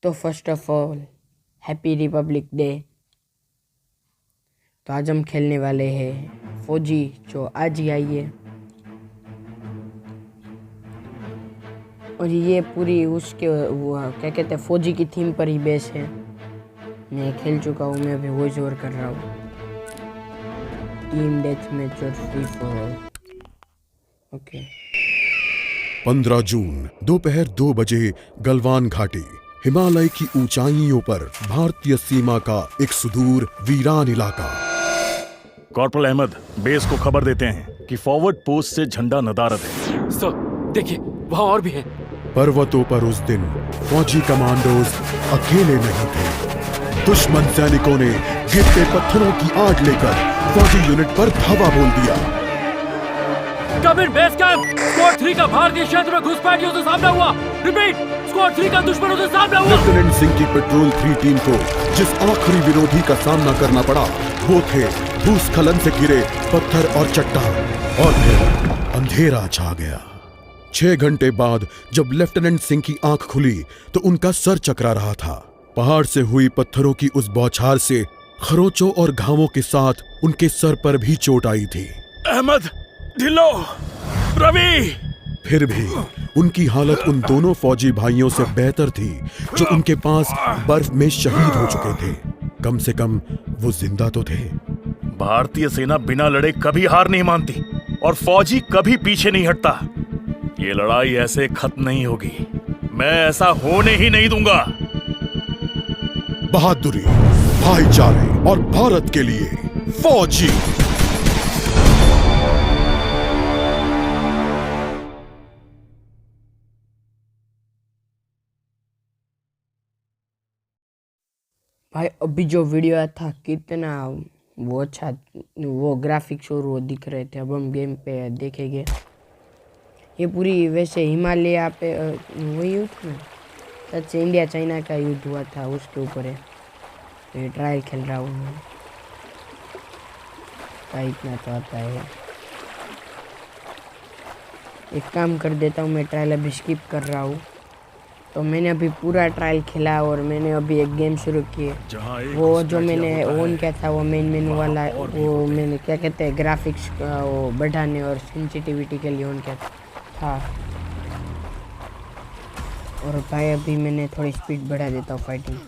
तो first of all happy Republic day. तो आज हम खेलने वाले हैं फौजी, जो आज ही आई है। और ये पूरी उसके वो क्या कहते हैं, फौजी की थीम पर ही बेस है। मैं खेल चुका हूँ, मैं अभी वॉइस ओवर कर रहा हूँ। टीम डेथ मैच और फ्री फॉर ऑल। ओके। 15 जून दोपहर 2 बजे गलवान घाटी, हिमालय की ऊंचाइयों पर भारतीय सीमा का एक सुदूर वीरान इलाका। कॉर्पोरल अहमद, बेस को खबर देते हैं कि फॉरवर्ड पोस्ट से झंडा नदारद है। सर देखिए, वहाँ और भी है। पर्वतों पर उस दिन फौजी कमांडोज अकेले नहीं थे। दुश्मन सैनिकों ने गिरते पत्थरों की आग लेकर फौजी यूनिट पर धावा बोल दिया। कम इन बेस कैंप। स्क्वाड 3 का भारतीय क्षेत्र में घुसपैठियों से सामना हुआ। रिपीट, स्क्वाड 3 का दुश्मनों से सामना हुआ। लेफ्टिनेंट सिंह की पेट्रोल 3 टीम को जिस आखिरी विरोधी का सामना करना पड़ा, वो थे भूस्खलन से घिरे पत्थर और चट्टान। और फिर अंधेरा छा गया। 6 घंटे बाद जब लेफ्टिनेंट सिंह की आंख खुली तो उनका सर चकरा रहा था। पहाड़ से हुई पत्थरों की उस बौछार से खरोंचों और घावों के साथ उनके सर पर भी चोट आई थी। अहमद, ढिल्लो, रवि। फिर भी उनकी हालत उन दोनों फौजी भाइयों से बेहतर थी जो उनके पास बर्फ में शहीद हो चुके थे। कम से कम वो जिंदा तो थे। भारतीय सेना बिना लड़े कभी हार नहीं मानती और फौजी कभी पीछे नहीं हटता। ये लड़ाई ऐसे खत्म नहीं होगी। मैं ऐसा होने ही नहीं दूंगा। बहादुरी, भाईचारे और भारत के लिए फौजी। भाई अभी जो वीडियो आया था कितना वो अच्छा, वो ग्राफिक्स और वो दिख रहे थे। अब हम गेम पे देखेंगे। ये पूरी वैसे हिमालय पे वही युद्ध ना, सच इंडिया चाइना का युद्ध हुआ था, उसके ऊपर है। तो ये ट्रायल खेल रहा हूँ मैं। इतना तो आता है। एक काम कर देता हूँ, मैं ट्रायल अभी स्किप कर रहा हूँ। तो मैंने अभी पूरा ट्रायल खेला और मैंने अभी एक गेम शुरू किए। वो जो मैंने ऑन किया था वो मेन मेनू वाला, वो मैंने क्या कहते हैं ग्राफिक्स वो बढ़ाने और सेंसिटिविटी के लिए ऑन किया था। और भाई अभी मैंने थोड़ी स्पीड बढ़ा देता हूँ फाइटिंग,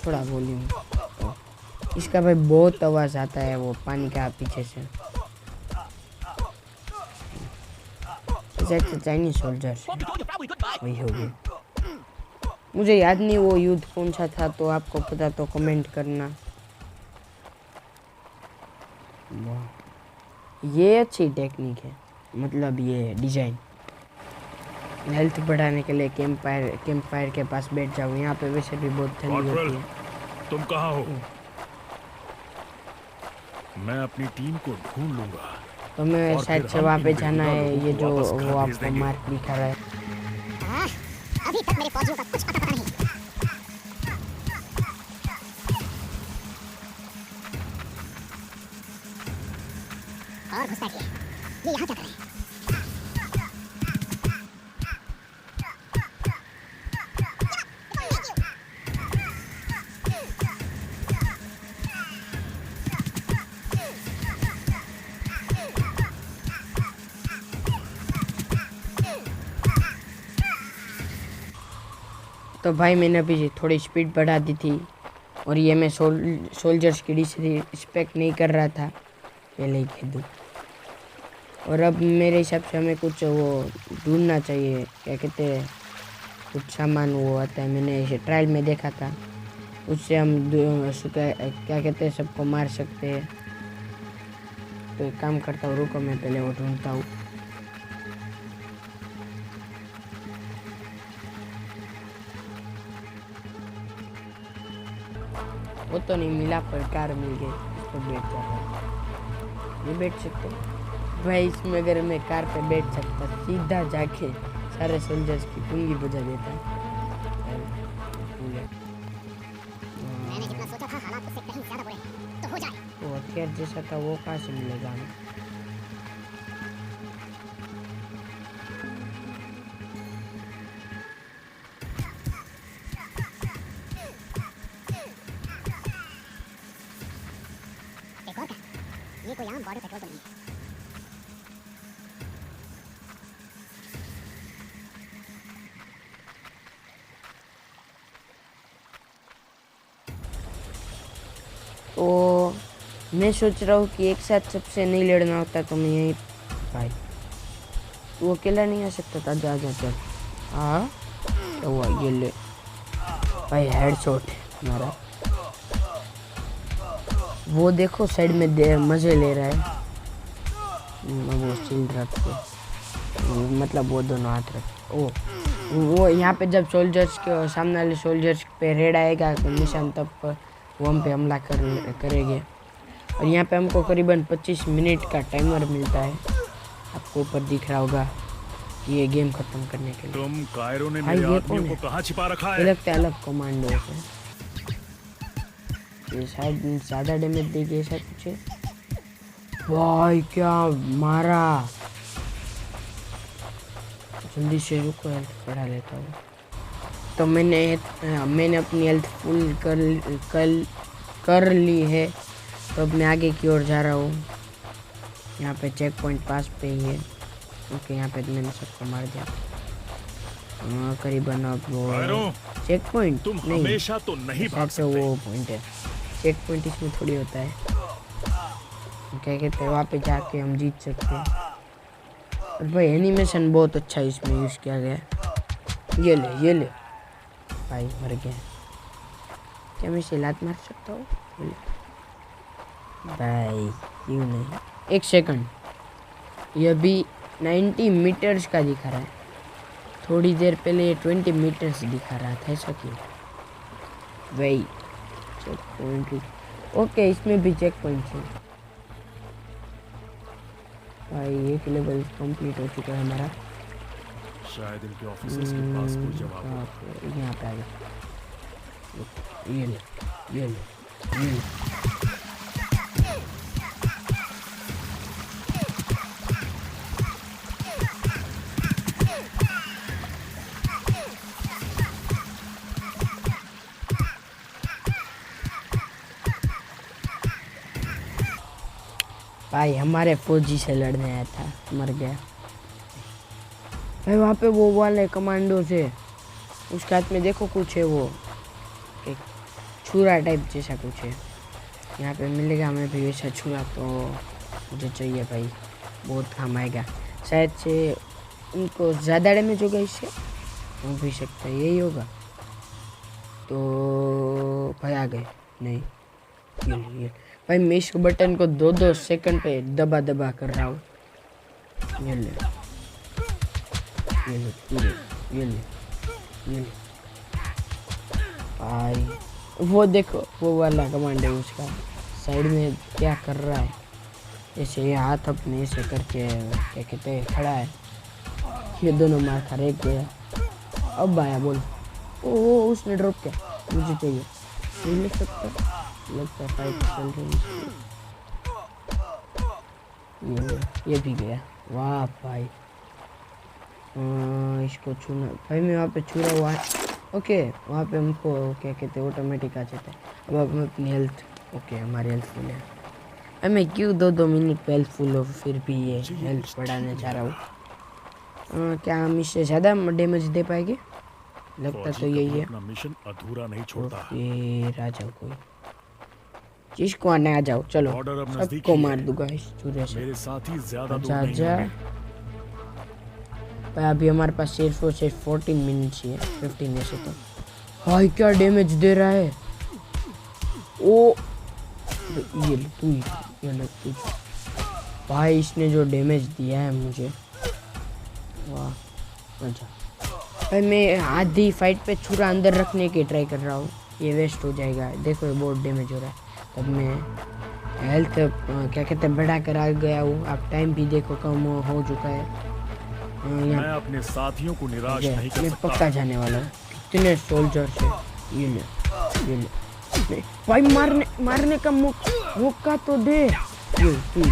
थोड़ा वॉल्यूम। तो इसका भाई बहुत आवाज़ आता है वो पानी का पीछे से। चाइनीज सोल्जर वही हो गई। मुझे याद नहीं वो युद्ध कौन सा था, तो आपको पता तो कमेंट करना। ये अच्छी टेक्निक है, मतलब ये डिजाइन। हेल्थ बढ़ाने के लिए कैंप फायर के पास बैठ जाओ। यहाँ पे वैसे भी बहुत ठंडी होती है। तुम कहाँ हो? मैं अपनी टीम को ढूंढ लूंगा। तो मैं शायद से वहाँ पे जाना है। ये जो वो आपको मार्क दिखा रहा है। अभी तक मेरे फौजियों का कुछ पता नहीं। और घुसपैठिए, ये यहाँ क्या कर रहे हैं? तो भाई मैंने अभी थोड़ी स्पीड बढ़ा दी थी। और ये मैं सोल्जर्स की डिसरिस्पेक्ट नहीं कर रहा था, पहले ही कह दूँ। और अब मेरे हिसाब से हमें कुछ वो ढूंढना चाहिए, क्या कहते हैं कुछ सामान वो आता है। मैंने इसे ट्रायल में देखा था, उससे हम क्या कहते हैं सबको मार सकते हैं। तो एक काम करता हूँ, रुको मैं पहले वो ढूंढता हूँ। वो तो नहीं मिला पर कार मिल गई, इस पर बैठ जाता। ये बैठ सकते भाई इसमें। अगर मैं कार पे बैठ सकता, सीधा जाके सारे सोल्जर्स की पुंगी बुझा देता। मैंने जितना सोचा था हालात उससे कहीं ज्यादा बुरे हैं। तो हो जाए। वो हथियार जैसा था वो कहाँ से मिलेगा हमें? आपको यहाँ बॉर्डर पेट्रोल को नहीं। तो मैं सोच रहा हूँ कि एक साथ सबसे नहीं लड़ना होता तो मैं यहीं भाई तू अकेला नहीं आ सकता था। जा जा चल। हाँ क्या हुआ ये ले भाई हेडशॉट हमारा। वो देखो साइड में मजे ले रहा है। वो शील्ड रख के मतलब वो दोनों हाथ रख। ओ वो यहाँ पे जब सोल्जर्स के सामने वाले सोल्जर्स पे रेड आएगा निशान तब वो हम पे हमला करेंगे। और यहाँ पे हमको करीबन 25 मिनट का टाइमर मिलता है। आपको ऊपर दिख रहा होगा ये गेम खत्म करने के लिए। तुम कायरो ने भाई मेरे ये आदमियों कौन को है? कहाँ छिपा रखा ये है? लगता है अलग कमांडो है। ये शायद ज़्यादा डैमेज देगी ऐसा कुछ है। भाई क्या मारा। जल्दी से रुको हेल्थ बढ़ा लेता हूँ। तो मैंने अपनी हेल्थ फुल कर ली है। तो अब मैं आगे की ओर जा रहा हूँ। यहाँ पे चेक पॉइंट पास पे ही है। ओके यहाँ पे तो मैंने सबको मार दिया। करीबन अब वो कायरो, चेक पॉइंट तुम नहीं हमेशा तो नहीं भाग शायद से सकते। वो पॉइंट है। चेक पॉइंट इसमें थोड़ी होता है। क्या कहते हैं वहाँ पे जाके हम जीत सकते हैं। और भाई एनिमेशन बहुत अच्छा इसमें यूज़ किया गया है। ये ले भाई मर गया। क्या मैं इसे लात मार सकता हूँ? ये ले। भाई क्यों नहीं। एक सेकंड ये भी 90 मीटर्स का दिखा रहा है। थोड़ी देर पहले ये 20 मीटर्स दिखा रहा था। ऐसा क्यों? वही चेक पॉइंट। ओके इसमें भी चेक पॉइंट है। भाई एक लेवल कंप्लीट हो चुका है हमारा। शायद इनके ऑफिसर्स के पास कोई जवाब हो। यहाँ पे आ गया। ये ले। भाई हमारे फौजी से लड़ने आया था मर गया। भाई वहाँ पे वो वाले कमांडो से उसके हाथ में देखो कुछ है वो एक छुरा टाइप जैसा कुछ है। यहाँ पे मिलेगा हमें भी वैसा छुरा तो मुझे चाहिए भाई। बहुत काम आएगा। शायद से उनको ज़्यादा डैमेज होगा इससे। हो भी सकता है यही होगा। तो भाई आ गए नहीं ये भाई मैं इस बटन को 2-2 सेकंड पे दबा कर रहा हूँ। ये ले भाई वो देखो वो वाला कमांड है उसका साइड में क्या कर रहा है। ऐसे ये हाथ अपने ऐसे करके क्या कहते हैं खड़ा है। ये दोनों मार खा एक गया। अब आया बोल। ओ उसने ड्रॉप किया। मुझे चाहिए नहीं ले सकता। लगता है फाइट चल रही है। ये भी गया। वाह भाई इसको छूना भाई मैं वहाँ पे छू रहा हुआ। ओके वहाँ पे हमको क्या कहते हैं ऑटोमेटिक आ जाता है। अब हम अपनी हेल्थ ओके हमारी हेल्थ फुल है। मैं क्यों 2-2 मिनट पे हेल्थ फुल हो फिर भी ये हेल्थ बढ़ाने जा रहा हूँ। क्या हम इससे ज़्यादा डैमेज दे पाएंगे? लगता तो यही है। अपना मिशन अधूरा नहीं छोड़ता। फिर आ जाओ कोई जिसको आने आ जाओ। चलो ऑर्डर अब नजदीक सबको ही मार है। दूंगा इस चूरे से। मेरे साथी ज्यादा दूर अच्छा नहीं अच्छा होंगे। भाई अभी हमारे पास सिर्फ 14 मिनट ही है 15 ऐसे तो। भाई क्या डैमेज दे रहा है। ओ ये ले, तू ये ले, तू। भाई इसने जो डैमेज दिया है मुझे वाह। अच्छा भाई मैं आधी फाइट पे छुरा अंदर रखने की ट्राई कर रहा हूँ। ये वेस्ट हो जाएगा। देखो ये बहुत डैमेज हो रहा है। तब मैं हेल्थ क्या कहते हैं बढ़ा कर आ गया हूँ। अब टाइम भी देखो कम हो चुका है। मैं अपने साथियों को निराश नहीं कर मैं सकता। पक्का जाने वाला हूँ। कितने सोल्जर है। ये ले नहीं, भाई मारने का मौका तो दे। ये भी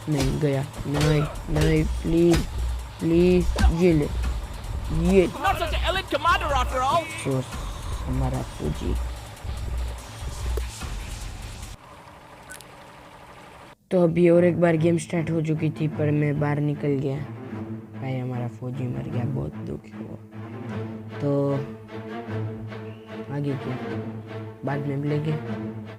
नहीं गया। नहीं प्लीज ये ले ये सोच हमारा फौजी। तो अभी और एक बार गेम स्टार्ट हो चुकी थी, पर मैं बाहर निकल गया। भाई हमारा फौजी मर गया, बहुत दुखी हुआ। तो आगे क्या, बाद में मिलेंगे।